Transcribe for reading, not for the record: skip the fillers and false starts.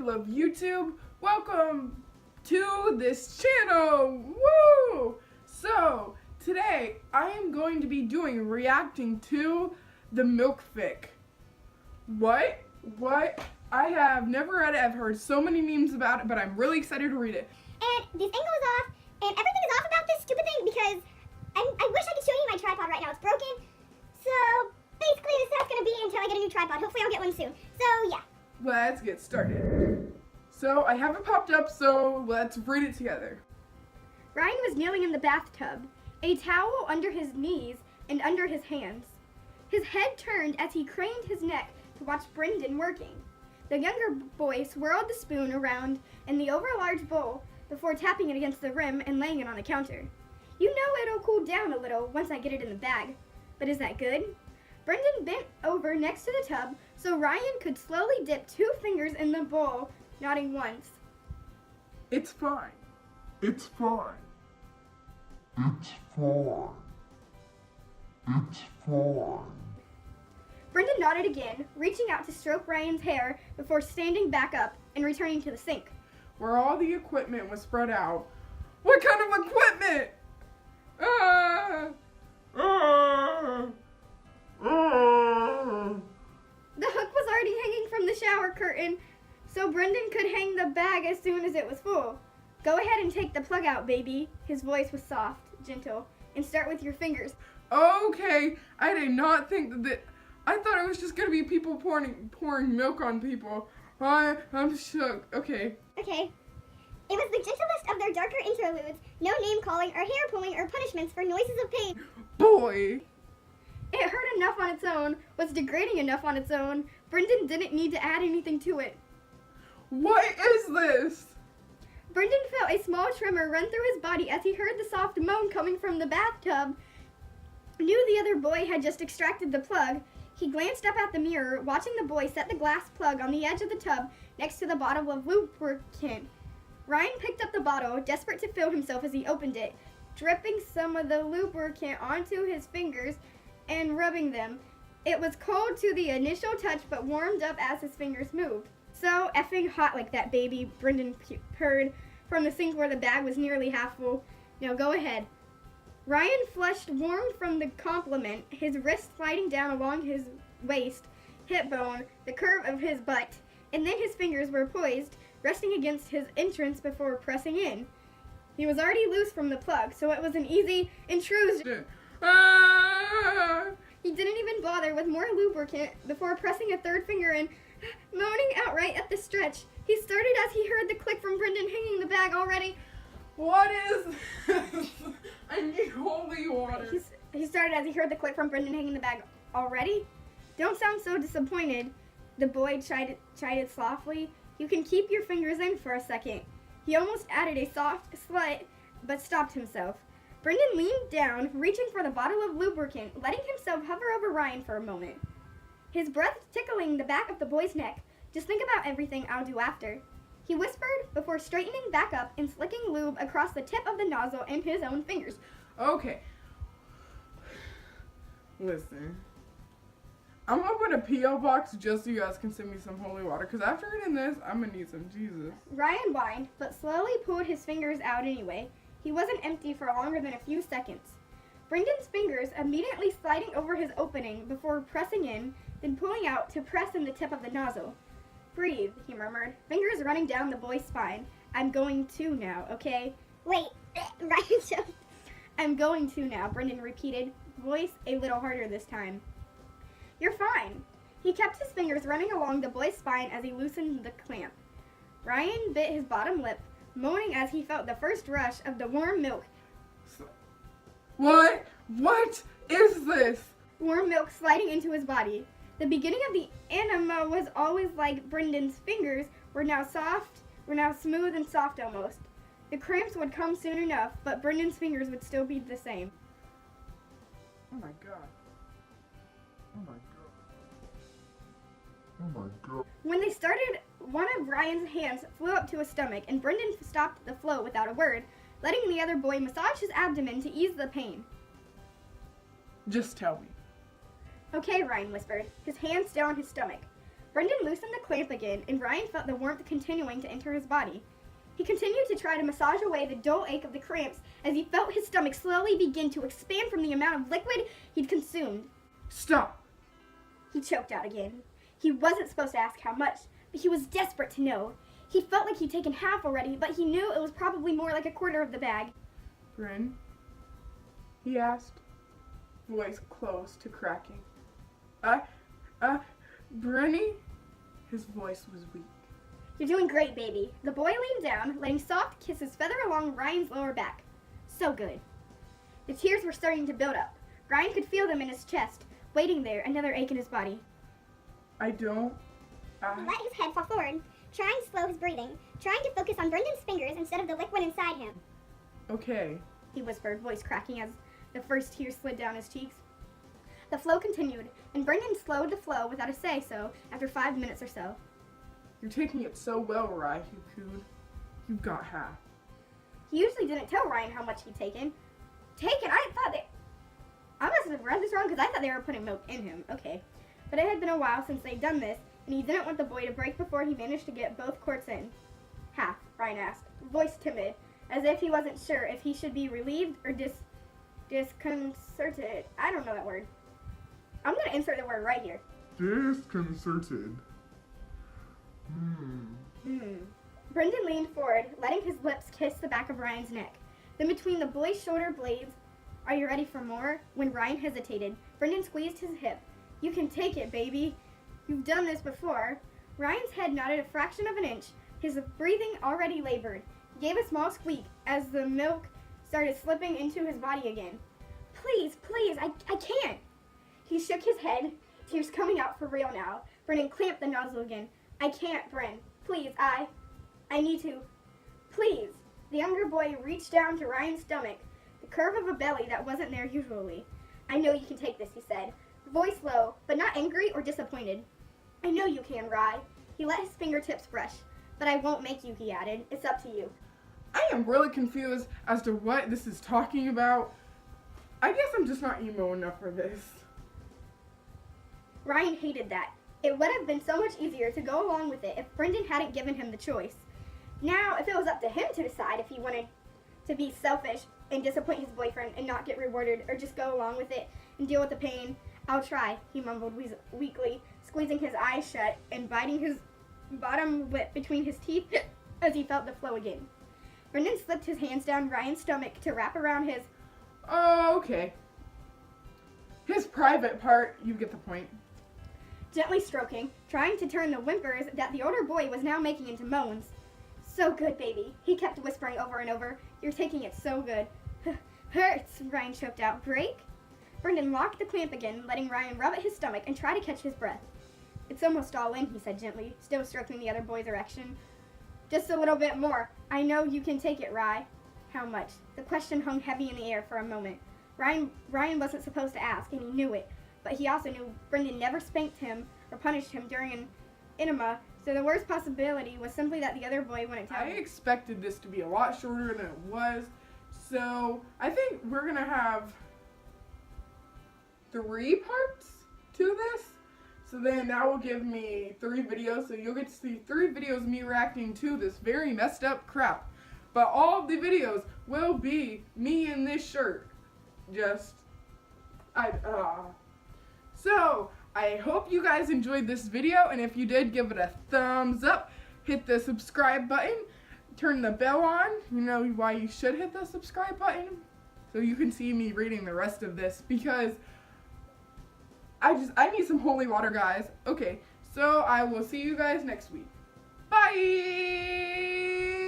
people of YouTube. Welcome to this channel. Woo! So, today I am going to be reacting to the milk fic. What? I have never read it. I've heard so many memes about it, but I'm really excited to read it. And this angle is off, and everything is off about this stupid thing because I wish I could show you my tripod right now. It's broken. So, basically this is how it's going to be until I get a new tripod. Hopefully I'll get one soon. So, yeah. Let's get started. So, I have it popped up, so let's read it together. Ryan was kneeling in the bathtub, a towel under his knees and under his hands. His head turned as he craned his neck to watch Brendan working. The younger boy swirled the spoon around in the overlarge bowl before tapping it against the rim and laying it on the counter. You know it'll cool down a little once I get it in the bag. But is that good? Brendan bent over next to the tub so Ryan could slowly dip 2 fingers in the bowl, nodding once. It's fine. It's fine. It's fine. It's fine. Brendan nodded again, reaching out to stroke Ryan's hair before standing back up and returning to the sink. Where all the equipment was spread out. What kind of equipment? The hook was already hanging from the shower curtain, so Brendan could hang the bag as soon as it was full. Go ahead and take the plug out, baby. His voice was soft, gentle, and start with your fingers. Okay, I did not think that. I thought it was just gonna be people pouring milk on people. I'm shook. Okay. Okay. It was the gentlest of their darker interludes. No name calling or hair pulling or punishments for noises of pain. Boy. It hurt enough on its own, was degrading enough on its own. Brendan didn't need to add anything to it. What is this? Brendan felt a small tremor run through his body as he heard the soft moan coming from the bathtub. Knew the other boy had just extracted the plug. He glanced up at the mirror, watching the boy set the glass plug on the edge of the tub next to the bottle of lubricant. Ryan picked up the bottle, desperate to fill himself as he opened it, dripping some of the lubricant onto his fingers and rubbing them. It was cold to the initial touch, but warmed up as his fingers moved. So effing hot like that, baby, Brendan purred from the sink where the bag was nearly half full. Now go ahead. Ryan flushed, warmed from the compliment, his wrist sliding down along his waist, hip bone, the curve of his butt, and then his fingers were poised, resting against his entrance before pressing in. He was already loose from the plug, so it was an easy intrusion. He didn't even bother with more lubricant before pressing a 3rd finger in, moaning outright at the stretch. He started as he heard the click from Brendan hanging the bag already. What is this? I need holy water. He started as he heard the click from Brendan hanging the bag already. Don't sound so disappointed. The boy chided softly. You can keep your fingers in for a second. He almost added a soft slut, but stopped himself. Brendan leaned down, reaching for the bottle of lubricant, letting himself hover over Ryan for a moment. His breath tickling the back of the boy's neck. Just think about everything I'll do after. He whispered before straightening back up and slicking lube across the tip of the nozzle in his own fingers. Okay. Listen. I'm gonna open a P.O. box just so you guys can send me some holy water. Because after reading this, I'm gonna need some Jesus. Ryan whined, but slowly pulled his fingers out anyway. He wasn't empty for longer than a few seconds. Brendan's fingers immediately sliding over his opening before pressing in, then pulling out to press in the tip of the nozzle. Breathe, he murmured, fingers running down the boy's spine. I'm going to now, okay? Wait, Ryan choked. I'm going to now, Brendan repeated, voice a little harder this time. You're fine. He kept his fingers running along the boy's spine as he loosened the clamp. Ryan bit his bottom lip, moaning as he felt the first rush of the warm milk. What? What is this? Warm milk sliding into his body. The beginning of the enema was always like Brendan's fingers were now smooth and soft almost. The cramps would come soon enough, but Brendan's fingers would still be the same. Oh my god. Oh my god. Oh my god. When they started, one of Ryan's hands flew up to his stomach, and Brendan stopped the flow without a word, letting the other boy massage his abdomen to ease the pain. Just tell me. Okay, Ryan whispered, his hands down his stomach. Brendan loosened the clamp again, and Ryan felt the warmth continuing to enter his body. He continued to try to massage away the dull ache of the cramps as he felt his stomach slowly begin to expand from the amount of liquid he'd consumed. Stop! He choked out again. He wasn't supposed to ask how much, but he was desperate to know. He felt like he'd taken half already, but he knew it was probably more like a quarter of the bag. Bryn? He asked, voice close to cracking. Brenny? His voice was weak. You're doing great, baby. The boy leaned down, letting soft kisses feather along Ryan's lower back. So good. The tears were starting to build up. Ryan could feel them in his chest, waiting there, another ache in his body. He let his head fall forward, trying to slow his breathing, trying to focus on Brendan's fingers instead of the liquid inside him. Okay. He whispered, voice cracking as the first tears slid down his cheeks. The flow continued, and Brendan slowed the flow without a say-so after 5 minutes or so. You're taking it so well, Rye, you cooed. You got half. He usually didn't tell Ryan how much he'd taken. Taken? I must have read this wrong because I thought they were putting milk in him. Okay. But it had been a while since they'd done this, and he didn't want the boy to break before he managed to get both quarts in. Half, Ryan asked, voice timid, as if he wasn't sure if he should be relieved or disconcerted. I don't know that word. I'm going to insert the word right here. Disconcerted. Brendan leaned forward, letting his lips kiss the back of Ryan's neck. Then between the boy's shoulder blades, "Are you ready for more?" When Ryan hesitated, Brendan squeezed his hip. "You can take it, baby. You've done this before." Ryan's head nodded a fraction of an inch, his breathing already labored. He gave a small squeak as the milk started slipping into his body again. Please, I can't." He shook his head, tears coming out for real now. Brendan clamped the nozzle again. "I can't, Bren. Please, I need to. Please." The younger boy reached down to Ryan's stomach, the curve of a belly that wasn't there usually. "I know you can take this," he said, voice low, but not angry or disappointed. "I know you can, Rye." He let his fingertips brush. "But I won't make you," he added. "It's up to you." I am really confused as to what this is talking about. I guess I'm just not emo enough for this. Ryan hated that. It would have been so much easier to go along with it if Brendan hadn't given him the choice. Now, if it was up to him to decide if he wanted to be selfish and disappoint his boyfriend and not get rewarded, or just go along with it and deal with the pain, "I'll try," he mumbled weakly, squeezing his eyes shut and biting his bottom lip between his teeth as he felt the flow again. Brendan slipped his hands down Ryan's stomach to wrap around his... Oh, okay. His private part, you get the point. Gently stroking, trying to turn the whimpers that the older boy was now making into moans. "So good, baby," he kept whispering over and over. "You're taking it so good." "Hurts," Ryan choked out. "Break?" Brendan locked the clamp again, letting Ryan rub at his stomach and try to catch his breath. "It's almost all in," he said gently, still stroking the other boy's erection. "Just a little bit more. I know you can take it, Rye." "How much?" The question hung heavy in the air for a moment. Ryan wasn't supposed to ask, and he knew it. But he also knew Brendan never spanked him or punished him during an enema, so the worst possibility was simply that the other boy wouldn't tell I him. expected this to be a lot shorter than it was, so I think we're going to have 3 parts to this. So then that will give me 3 videos, so you'll get to see 3 videos of me reacting to this very messed up crap. But all of the videos will be me in this shirt. So, I hope you guys enjoyed this video, and if you did, give it a thumbs up, hit the subscribe button, turn the bell on. You know why you should hit the subscribe button? So you can see me reading the rest of this, because I need some holy water, guys. Okay, so I will see you guys next week. Bye!